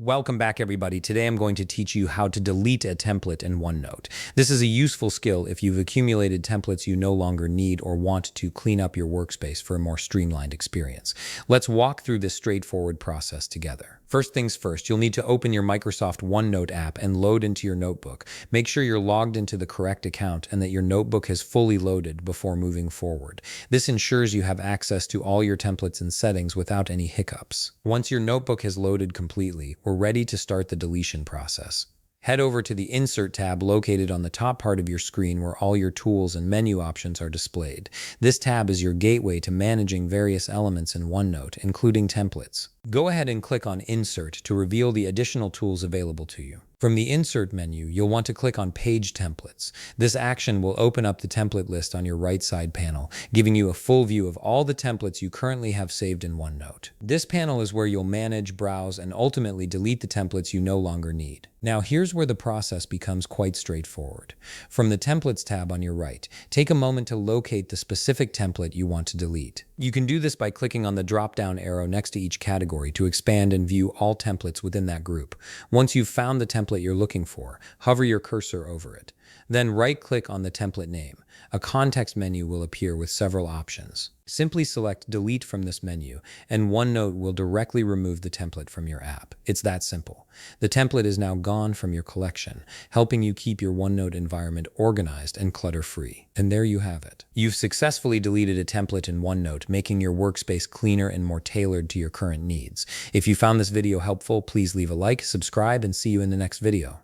Welcome back, everybody. Today I'm going to teach you how to delete a template in OneNote. This is a useful skill if you've accumulated templates you no longer need or want to clean up your workspace for a more streamlined experience. Let's walk through this straightforward process together. First things first, you'll need to open your Microsoft OneNote app and load into your notebook. Make sure you're logged into the correct account and that your notebook has fully loaded before moving forward. This ensures you have access to all your templates and settings without any hiccups. Once your notebook has loaded completely, we're ready to start the deletion process. Head over to the Insert tab located on the top part of your screen where all your tools and menu options are displayed. This tab is your gateway to managing various elements in OneNote, including templates. Go ahead and click on Insert to reveal the additional tools available to you. From the Insert menu, you'll want to click on Page Templates. This action will open up the template list on your right side panel, giving you a full view of all the templates you currently have saved in OneNote. This panel is where you'll manage, browse, and ultimately delete the templates you no longer need. Now, here's where the process becomes quite straightforward. From the Templates tab on your right, take a moment to locate the specific template you want to delete. You can do this by clicking on the drop-down arrow next to each category to expand and view all templates within that group. Once you've found the template you're looking for, hover your cursor over it. Then right-click on the template name. A context menu will appear with several options. Simply select Delete from this menu, and OneNote will directly remove the template from your app. It's that simple. The template is now gone from your collection, helping you keep your OneNote environment organized and clutter-free. And there you have it. You've successfully deleted a template in OneNote, making your workspace cleaner and more tailored to your current needs. If you found this video helpful, please leave a like, subscribe, and see you in the next video.